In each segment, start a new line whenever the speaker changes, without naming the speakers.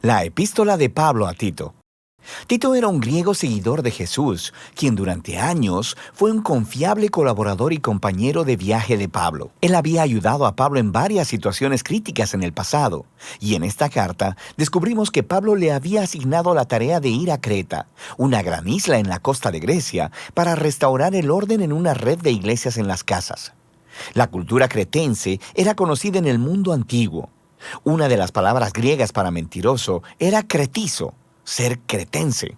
La epístola de Pablo a Tito. Tito era un griego seguidor de Jesús, quien durante años fue un confiable colaborador y compañero de viaje de Pablo. Él había ayudado a Pablo en varias situaciones críticas en el pasado, y en esta carta descubrimos que Pablo le había asignado la tarea de ir a Creta, una gran isla en la costa de Grecia, para restaurar el orden en una red de iglesias en las casas. La cultura cretense era conocida en el mundo antiguo. Una de las palabras griegas para mentiroso era cretizo, ser cretense.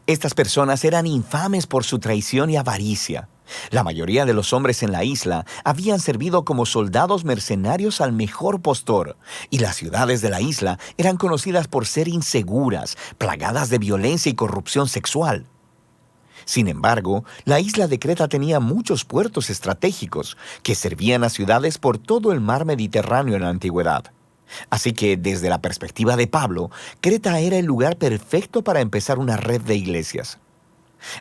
Estas personas eran infames por su traición y avaricia. La mayoría de los hombres en la isla habían servido como soldados mercenarios al mejor postor, y las ciudades de la isla eran conocidas por ser inseguras, plagadas de violencia y corrupción sexual. Sin embargo, la isla de Creta tenía muchos puertos estratégicos que servían a ciudades por todo el mar Mediterráneo en la antigüedad. Así que, desde la perspectiva de Pablo, Creta era el lugar perfecto para empezar una red de iglesias.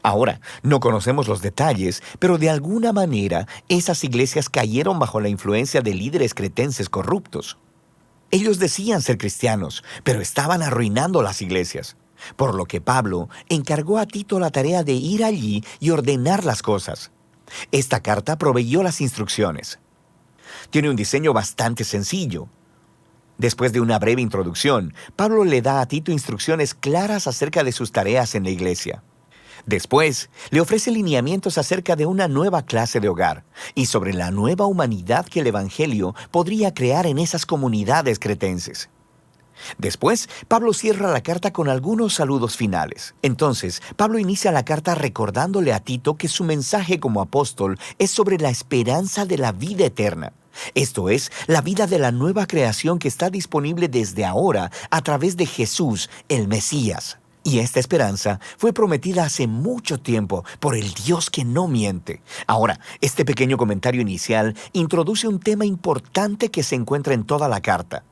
Ahora, no conocemos los detalles, pero de alguna manera esas iglesias cayeron bajo la influencia de líderes cretenses corruptos. Ellos decían ser cristianos, pero estaban arruinando las iglesias. Por lo que Pablo encargó a Tito la tarea de ir allí y ordenar las cosas. Esta carta proveyó las instrucciones. Tiene un diseño bastante sencillo. Después de una breve introducción, Pablo le da a Tito instrucciones claras acerca de sus tareas en la iglesia. Después, le ofrece lineamientos acerca de una nueva clase de hogar y sobre la nueva humanidad que el Evangelio podría crear en esas comunidades cretenses. Después, Pablo cierra la carta con algunos saludos finales. Entonces, Pablo inicia la carta recordándole a Tito que su mensaje como apóstol es sobre la esperanza de la vida eterna. Esto es, la vida de la nueva creación que está disponible desde ahora a través de Jesús, el Mesías. Y esta esperanza fue prometida hace mucho tiempo por el Dios que no miente. Ahora, este pequeño comentario inicial introduce un tema importante que se encuentra en toda la carta.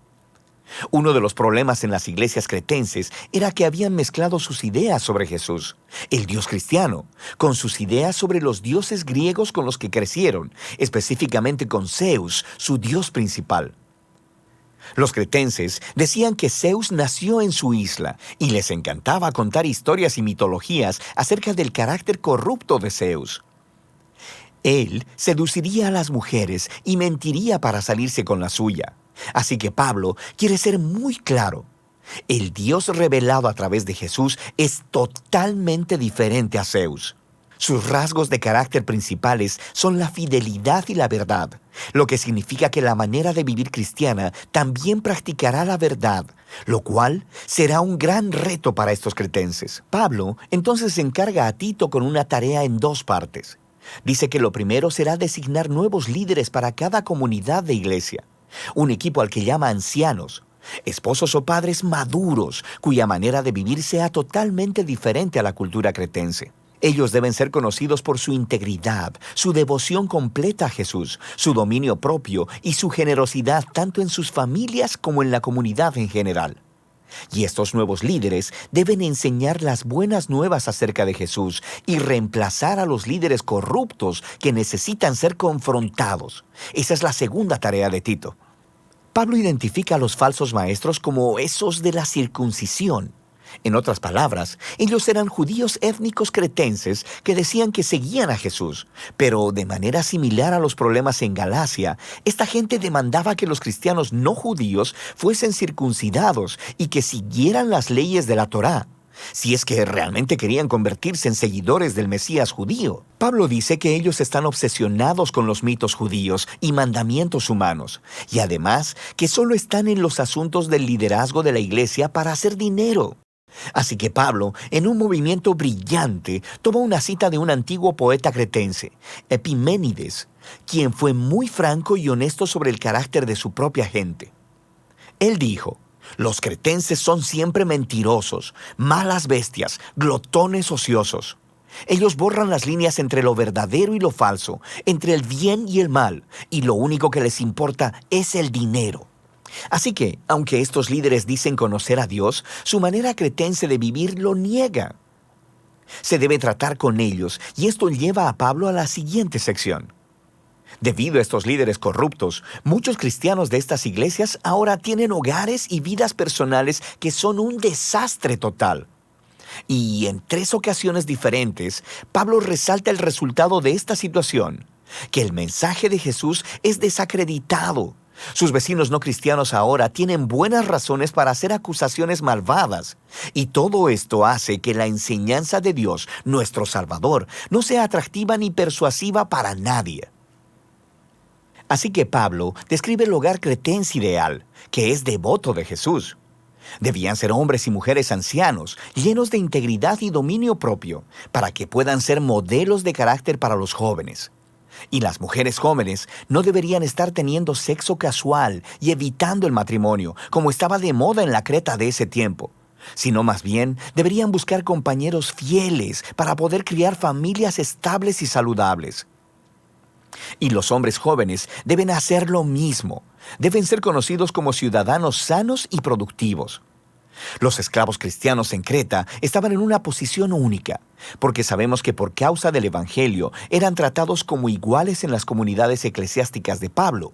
Uno de los problemas en las iglesias cretenses era que habían mezclado sus ideas sobre Jesús, el Dios cristiano, con sus ideas sobre los dioses griegos con los que crecieron, específicamente con Zeus, su dios principal. Los cretenses decían que Zeus nació en su isla y les encantaba contar historias y mitologías acerca del carácter corrupto de Zeus. Él seduciría a las mujeres y mentiría para salirse con la suya. Así que Pablo quiere ser muy claro. El Dios revelado a través de Jesús es totalmente diferente a Zeus. Sus rasgos de carácter principales son la fidelidad y la verdad, lo que significa que la manera de vivir cristiana también practicará la verdad, lo cual será un gran reto para estos cretenses. Pablo entonces encarga a Tito con una tarea en dos partes. Dice que lo primero será designar nuevos líderes para cada comunidad de iglesia. Un equipo al que llama ancianos, esposos o padres maduros, cuya manera de vivir sea totalmente diferente a la cultura cretense. Ellos deben ser conocidos por su integridad, su devoción completa a Jesús, su dominio propio y su generosidad tanto en sus familias como en la comunidad en general. Y estos nuevos líderes deben enseñar las buenas nuevas acerca de Jesús y reemplazar a los líderes corruptos que necesitan ser confrontados. Esa es la segunda tarea de Tito. Pablo identifica a los falsos maestros como esos de la circuncisión. En otras palabras, ellos eran judíos étnicos cretenses que decían que seguían a Jesús, pero de manera similar a los problemas en Galacia, esta gente demandaba que los cristianos no judíos fuesen circuncidados y que siguieran las leyes de la Torá, si es que realmente querían convertirse en seguidores del Mesías judío. Pablo dice que ellos están obsesionados con los mitos judíos y mandamientos humanos, y además que solo están en los asuntos del liderazgo de la iglesia para hacer dinero. Así que Pablo, en un movimiento brillante, toma una cita de un antiguo poeta cretense, Epiménides, quien fue muy franco y honesto sobre el carácter de su propia gente. Él dijo: los cretenses son siempre mentirosos, malas bestias, glotones ociosos. Ellos borran las líneas entre lo verdadero y lo falso, entre el bien y el mal, y lo único que les importa es el dinero. Así que, aunque estos líderes dicen conocer a Dios, su manera cretense de vivir lo niega. Se debe tratar con ellos, y esto lleva a Pablo a la siguiente sección. Debido a estos líderes corruptos, muchos cristianos de estas iglesias ahora tienen hogares y vidas personales que son un desastre total. Y en 3 ocasiones diferentes, Pablo resalta el resultado de esta situación, que el mensaje de Jesús es desacreditado. Sus vecinos no cristianos ahora tienen buenas razones para hacer acusaciones malvadas. Y todo esto hace que la enseñanza de Dios, nuestro Salvador, no sea atractiva ni persuasiva para nadie. Así que Pablo describe el hogar cretense ideal, que es devoto de Jesús. Debían ser hombres y mujeres ancianos, llenos de integridad y dominio propio, para que puedan ser modelos de carácter para los jóvenes. Y las mujeres jóvenes no deberían estar teniendo sexo casual y evitando el matrimonio, como estaba de moda en la Creta de ese tiempo, sino más bien deberían buscar compañeros fieles para poder criar familias estables y saludables. Y los hombres jóvenes deben hacer lo mismo. Deben ser conocidos como ciudadanos sanos y productivos. Los esclavos cristianos en Creta estaban en una posición única, porque sabemos que por causa del Evangelio eran tratados como iguales en las comunidades eclesiásticas de Pablo.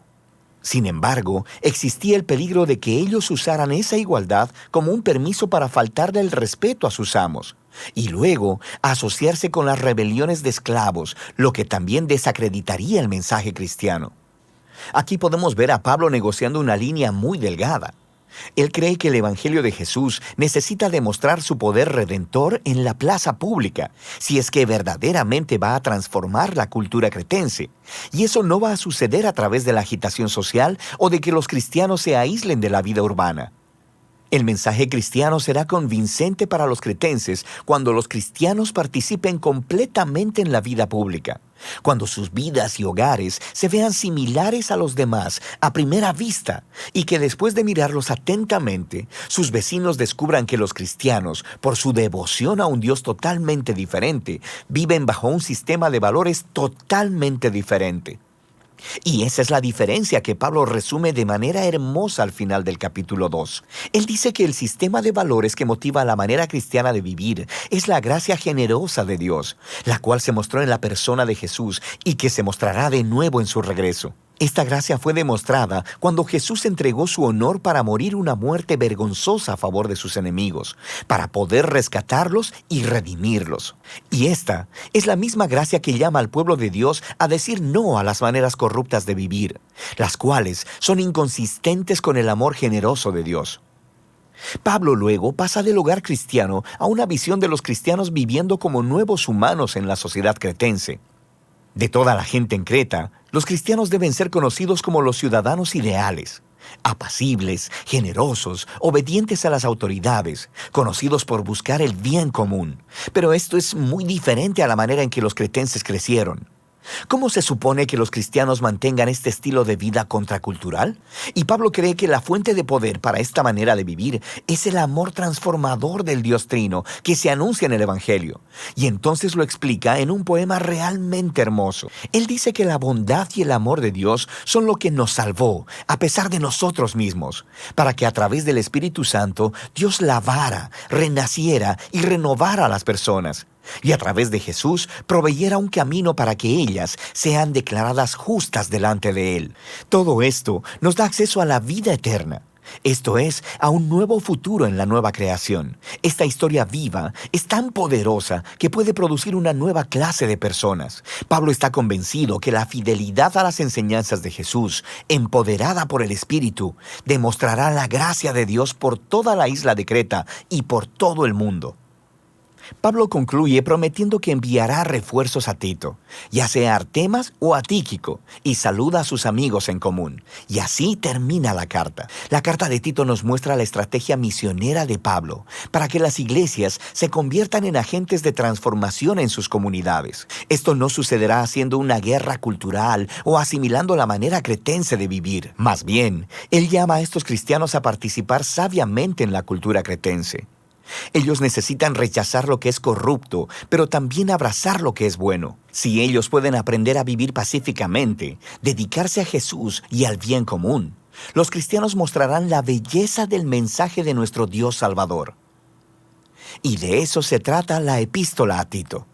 Sin embargo, existía el peligro de que ellos usaran esa igualdad como un permiso para faltarle el respeto a sus amos, y luego asociarse con las rebeliones de esclavos, lo que también desacreditaría el mensaje cristiano. Aquí podemos ver a Pablo negociando una línea muy delgada. Él cree que el Evangelio de Jesús necesita demostrar su poder redentor en la plaza pública, si es que verdaderamente va a transformar la cultura cretense. Y eso no va a suceder a través de la agitación social o de que los cristianos se aíslen de la vida urbana. El mensaje cristiano será convincente para los cretenses cuando los cristianos participen completamente en la vida pública, cuando sus vidas y hogares se vean similares a los demás a primera vista y que después de mirarlos atentamente, sus vecinos descubran que los cristianos, por su devoción a un Dios totalmente diferente, viven bajo un sistema de valores totalmente diferente. Y esa es la diferencia que Pablo resume de manera hermosa al final del capítulo 2. Él dice que el sistema de valores que motiva la manera cristiana de vivir es la gracia generosa de Dios, la cual se mostró en la persona de Jesús y que se mostrará de nuevo en su regreso. Esta gracia fue demostrada cuando Jesús entregó su honor para morir una muerte vergonzosa a favor de sus enemigos, para poder rescatarlos y redimirlos. Y esta es la misma gracia que llama al pueblo de Dios a decir no a las maneras corruptas de vivir, las cuales son inconsistentes con el amor generoso de Dios. Pablo luego pasa del hogar cristiano a una visión de los cristianos viviendo como nuevos humanos en la sociedad cretense. De toda la gente en Creta, los cristianos deben ser conocidos como los ciudadanos ideales, apacibles, generosos, obedientes a las autoridades, conocidos por buscar el bien común. Pero esto es muy diferente a la manera en que los cretenses crecieron. ¿Cómo se supone que los cristianos mantengan este estilo de vida contracultural? Y Pablo cree que la fuente de poder para esta manera de vivir es el amor transformador del Dios Trino que se anuncia en el Evangelio. Y entonces lo explica en un poema realmente hermoso. Él dice que la bondad y el amor de Dios son lo que nos salvó, a pesar de nosotros mismos, para que a través del Espíritu Santo Dios lavara, renaciera y renovara a las personas. Y a través de Jesús proveyera un camino para que ellas sean declaradas justas delante de Él. Todo esto nos da acceso a la vida eterna. Esto es, a un nuevo futuro en la nueva creación. Esta historia viva es tan poderosa que puede producir una nueva clase de personas. Pablo está convencido que la fidelidad a las enseñanzas de Jesús, empoderada por el Espíritu, demostrará la gracia de Dios por toda la isla de Creta y por todo el mundo. Pablo concluye prometiendo que enviará refuerzos a Tito, ya sea a Artemas o a Tíquico, y saluda a sus amigos en común. Y así termina la carta. La carta de Tito nos muestra la estrategia misionera de Pablo para que las iglesias se conviertan en agentes de transformación en sus comunidades. Esto no sucederá haciendo una guerra cultural o asimilando la manera cretense de vivir. Más bien, él llama a estos cristianos a participar sabiamente en la cultura cretense. Ellos necesitan rechazar lo que es corrupto, pero también abrazar lo que es bueno. Si ellos pueden aprender a vivir pacíficamente, dedicarse a Jesús y al bien común, los cristianos mostrarán la belleza del mensaje de nuestro Dios Salvador. Y de eso se trata la epístola a Tito.